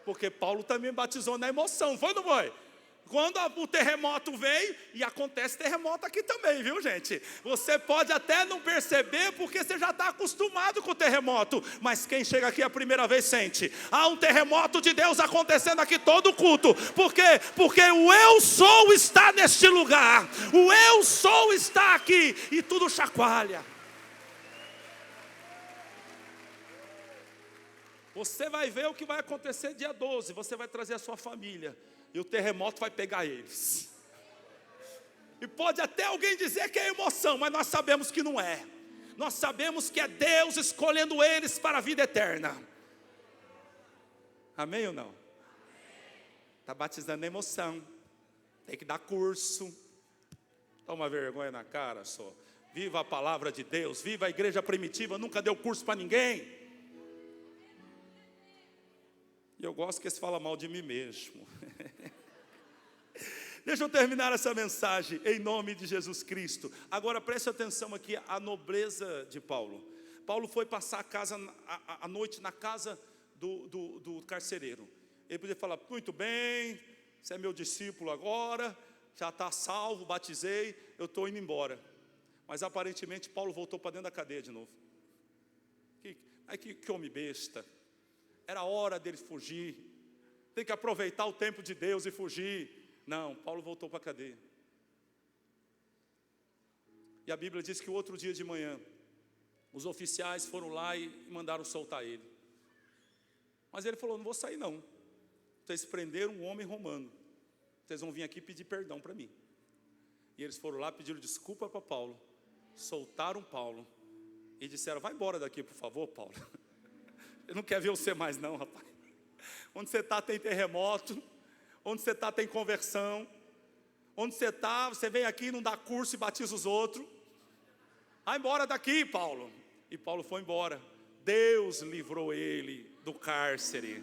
S1: porque Paulo também batizou na emoção, foi ou não foi? Quando o terremoto veio, e acontece terremoto aqui também, viu, gente? Você pode até não perceber, porque você já está acostumado com o terremoto, mas quem chega aqui a primeira vez sente. Há um terremoto de Deus acontecendo aqui todo culto. Por quê? Porque o eu sou está neste lugar. O eu sou está aqui, e tudo chacoalha. Você vai ver o que vai acontecer dia 12, você vai trazer a sua família, e o terremoto vai pegar eles. E pode até alguém dizer que é emoção, mas nós sabemos que não é. Nós sabemos que é Deus escolhendo eles para a vida eterna. Amém ou não? Está batizando a emoção. Tem que dar curso. Toma vergonha na cara só. Viva a palavra de Deus. Viva a igreja primitiva. Nunca deu curso para ninguém. E eu gosto que eles falam mal de mim mesmo. Deixa eu terminar essa mensagem em nome de Jesus Cristo. Agora preste atenção aqui à nobreza de Paulo. Paulo foi passar a noite na casa do carcereiro. Ele podia falar: muito bem, você é meu discípulo agora, já está salvo, batizei, eu estou indo embora. Mas aparentemente Paulo voltou para dentro da cadeia de novo. Que homem besta. Era hora dele fugir. Tem que aproveitar o tempo de Deus e fugir. Não, Paulo voltou para a cadeia. E a Bíblia diz que o outro dia de manhã, os oficiais foram lá e mandaram soltar ele. Mas ele falou: não vou sair não. Vocês prenderam um homem romano. Vocês vão vir aqui pedir perdão para mim. E eles foram lá, pediram desculpa para Paulo. Soltaram Paulo. E disseram: vai embora daqui, por favor, Paulo. Eu não quero ver você mais não, rapaz. Onde você está tem terremoto. Onde você está tem conversão. Onde você está, você vem aqui, não dá curso e batiza os outros. Vai embora daqui, Paulo. E Paulo foi embora. Deus livrou ele do cárcere.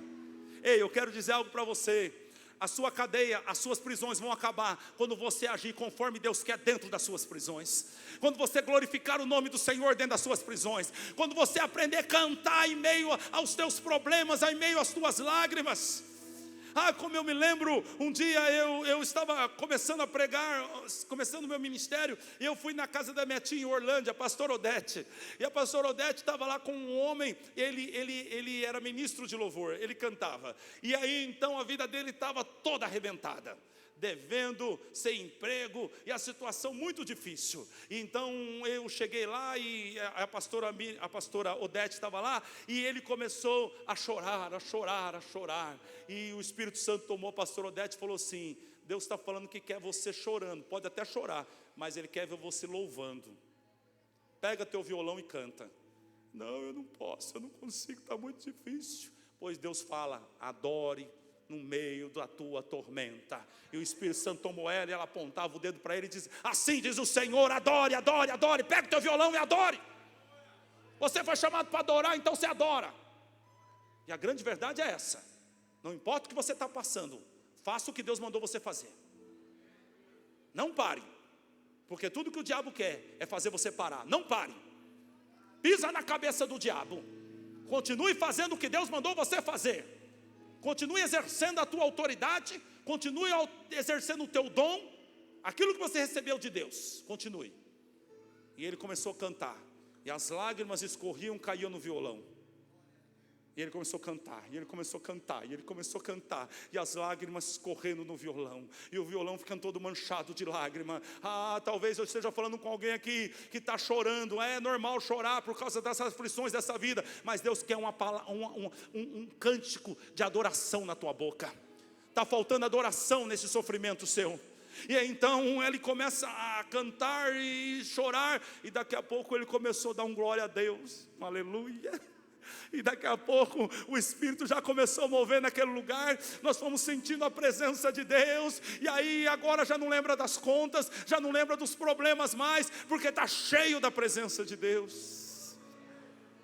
S1: Ei, eu quero dizer algo para você. A sua cadeia, as suas prisões vão acabar quando você agir conforme Deus quer dentro das suas prisões. Quando você glorificar o nome do Senhor dentro das suas prisões. Quando você aprender a cantar em meio aos teus problemas, em meio às tuas lágrimas. Como eu me lembro, um dia eu estava começando a pregar, começando o meu ministério, e eu fui na casa da minha tia em Orlândia, a pastora Odete. E a pastora Odete estava lá com um homem, ele era ministro de louvor, ele cantava. E aí então a vida dele estava toda arrebentada, devendo, sem emprego, e a situação muito difícil. Então eu cheguei lá e a pastora Odete estava lá, e ele começou a chorar, a chorar, a chorar. E o Espírito Santo tomou a pastora Odete e falou assim: Deus está falando que quer você chorando, pode até chorar, mas Ele quer ver você louvando. Pega teu violão e canta. Não, eu não posso, eu não consigo, está muito difícil. Pois Deus fala: adore no meio da tua tormenta. E o Espírito Santo tomou ela e ela apontava o dedo para ele e dizia: assim diz o Senhor, adore, adore, adore. Pega o teu violão e adore. Você foi chamado para adorar, então você adora. E a grande verdade é essa: não importa o que você está passando, faça o que Deus mandou você fazer. Não pare, porque tudo que o diabo quer é fazer você parar. Não pare, pisa na cabeça do diabo. Continue fazendo o que Deus mandou você fazer. Continue exercendo a tua autoridade. Continue exercendo o teu dom. Aquilo que você recebeu de Deus, continue. E ele começou a cantar, e as lágrimas escorriam, caíam no violão. E ele começou a cantar, e ele começou a cantar, e ele começou a cantar, e as lágrimas escorrendo no violão, e o violão ficando todo manchado de lágrima. Talvez eu esteja falando com alguém aqui que está chorando. É normal chorar por causa dessas aflições dessa vida, mas Deus quer um cântico de adoração na tua boca. Está faltando adoração nesse sofrimento seu. E então ele começa a cantar e chorar, e daqui a pouco ele começou a dar um glória a Deus, aleluia. E daqui a pouco o Espírito já começou a mover naquele lugar. Nós fomos sentindo a presença de Deus. E aí agora já não lembra das contas, já não lembra dos problemas mais, porque está cheio da presença de Deus.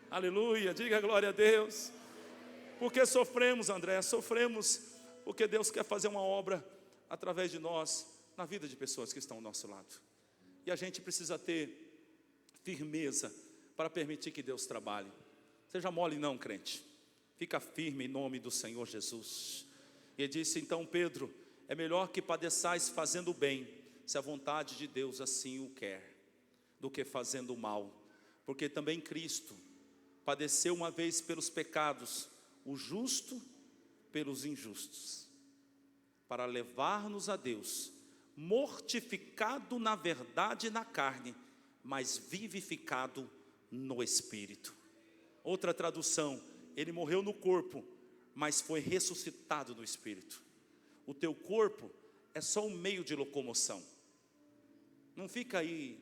S1: Aleluia, diga glória a Deus. Porque sofremos, André? Sofremos porque Deus quer fazer uma obra através de nós, na vida de pessoas que estão ao nosso lado. E a gente precisa ter firmeza para permitir que Deus trabalhe. Seja mole não, crente. Fica firme em nome do Senhor Jesus. E ele disse: então, Pedro, é melhor que padeçais fazendo o bem, se a vontade de Deus assim o quer, do que fazendo o mal. Porque também Cristo padeceu uma vez pelos pecados, o justo pelos injustos, para levar-nos a Deus, mortificado na verdade na carne, mas vivificado no Espírito. Outra tradução: ele morreu no corpo, mas foi ressuscitado no Espírito. O teu corpo é só um meio de locomoção. Não fica aí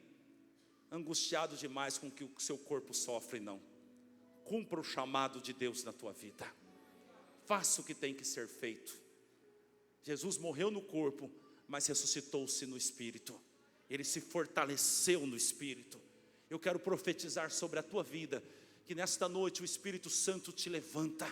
S1: angustiado demais com o que o seu corpo sofre, não. Cumpra o chamado de Deus na tua vida. Faça o que tem que ser feito. Jesus morreu no corpo, mas ressuscitou-se no Espírito. Ele se fortaleceu no Espírito. Eu quero profetizar sobre a tua vida, que nesta noite o Espírito Santo te levanta,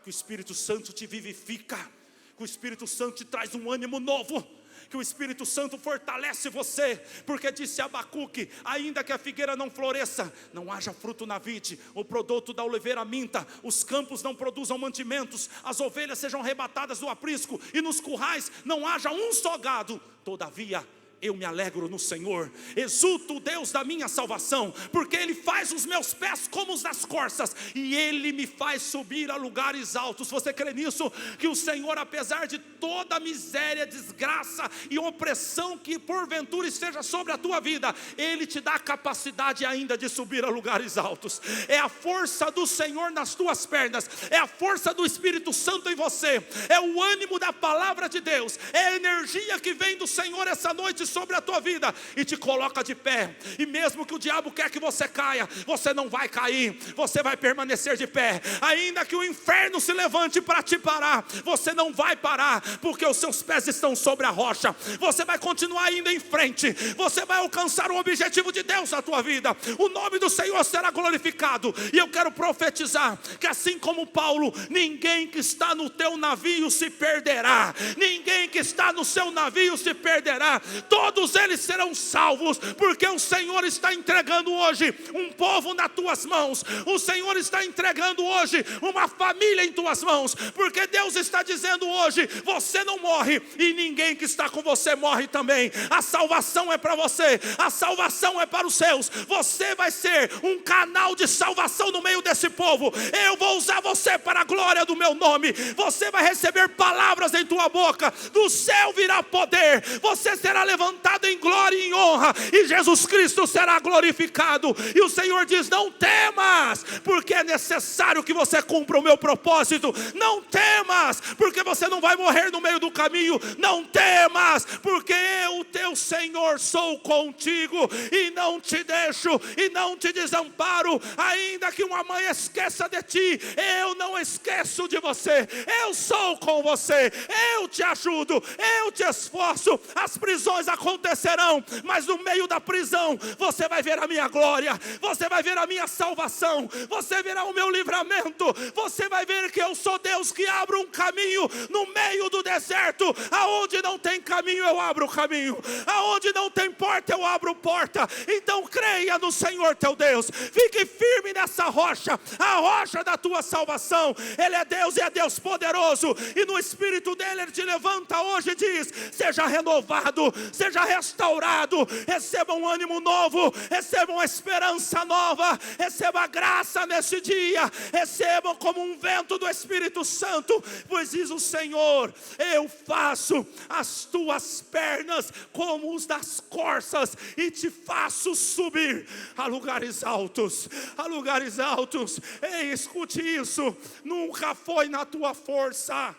S1: que o Espírito Santo te vivifica, que o Espírito Santo te traz um ânimo novo, que o Espírito Santo fortalece você, porque disse Abacuque: ainda que a figueira não floresça, não haja fruto na vide, o produto da oliveira minta, os campos não produzam mantimentos, as ovelhas sejam arrebatadas do aprisco, e nos currais não haja um só gado, todavia eu me alegro no Senhor, exulto o Deus da minha salvação, porque Ele faz os meus pés como os das corças, e Ele me faz subir a lugares altos. Você crê nisso? Que o Senhor, apesar de toda a miséria, desgraça e opressão que porventura esteja sobre a tua vida, Ele te dá a capacidade ainda de subir a lugares altos. É a força do Senhor nas tuas pernas, é a força do Espírito Santo em você, é o ânimo da palavra de Deus, é a energia que vem do Senhor essa noite sobre a tua vida e te coloca de pé. E mesmo que o diabo quer que você caia, você não vai cair, você vai permanecer de pé. Ainda que o inferno se levante para te parar, você não vai parar, porque os seus pés estão sobre a rocha. Você vai continuar indo em frente, você vai alcançar o objetivo de Deus na tua vida. O nome do Senhor será glorificado. E eu quero profetizar que assim como Paulo, ninguém que está no teu navio se perderá, ninguém que está no seu navio se perderá, todos eles serão salvos, porque o Senhor está entregando hoje um povo nas tuas mãos, o Senhor está entregando hoje uma família em tuas mãos, porque Deus está dizendo hoje, você não morre, e ninguém que está com você morre também. A salvação é para você, a salvação é para os seus, você vai ser um canal de salvação no meio desse povo. Eu vou usar você para a glória do meu nome, você vai receber palavras em tua boca, do céu virá poder, você será levantado em glória e em honra, e Jesus Cristo será glorificado. E o Senhor diz: não temas, porque é necessário que você cumpra o meu propósito. Não temas, porque você não vai morrer no meio do caminho. Não temas, porque eu, teu Senhor, sou contigo, e não te deixo, e não te desamparo. Ainda que uma mãe esqueça de ti, eu não esqueço de você. Eu sou com você, eu te ajudo, eu te esforço. As prisões acontecerão, mas no meio da prisão você vai ver a minha glória, você vai ver a minha salvação, você verá o meu livramento, você vai ver que eu sou Deus que abro um caminho no meio do deserto. Aonde não tem caminho eu abro caminho, aonde não tem porta eu abro porta. Então creia no Senhor teu Deus, fique firme nessa rocha, a rocha da tua salvação. Ele é Deus e é Deus poderoso, e no Espírito dele Ele te levanta hoje e diz: seja renovado, seja restaurado, receba um ânimo novo, receba uma esperança nova, receba graça nesse dia, receba como um vento do Espírito Santo, pois diz o Senhor: eu faço as tuas pernas como os das corças, e te faço subir a lugares altos, a lugares altos. Ei, escute isso, nunca foi na tua força,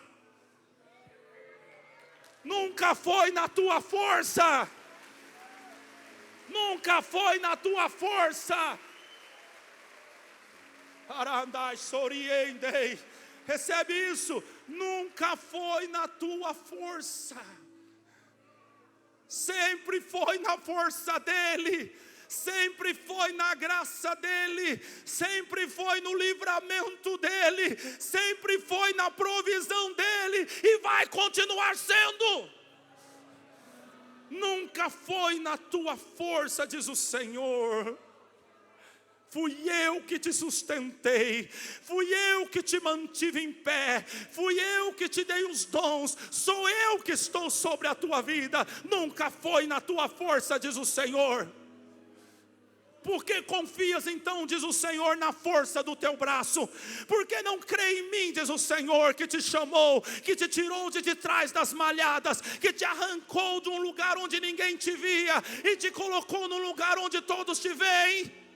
S1: nunca foi na tua força, nunca foi na tua força. Arandai soriendei, recebe isso, nunca foi na tua força, sempre foi na força dele, sempre foi na graça dele, sempre foi no livramento dele, sempre foi na provisão dele, e vai continuar sendo. Nunca foi na tua força, diz o Senhor. Fui eu que te sustentei, fui eu que te mantive em pé, fui eu que te dei os dons, sou eu que estou sobre a tua vida. Nunca foi na tua força, diz o Senhor. Por que confias então, diz o Senhor, na força do teu braço? Por que não crê em mim, diz o Senhor, que te chamou, que te tirou de trás das malhadas, que te arrancou de um lugar onde ninguém te via e te colocou no lugar onde todos te veem?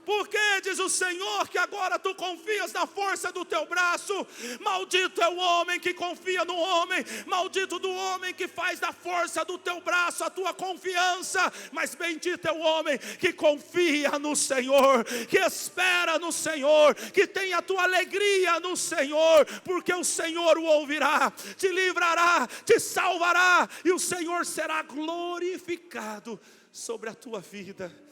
S1: Por que, diz o Senhor, que agora tu confias na força do teu braço? Maldito é o homem que confia no homem, maldito do homem que faz da força do teu braço a tua confiança. Mas bendito é o homem que confia no Senhor, que espera no Senhor, que tem a tua alegria no Senhor, porque o Senhor o ouvirá, te livrará, te salvará, e o Senhor será glorificado sobre a tua vida.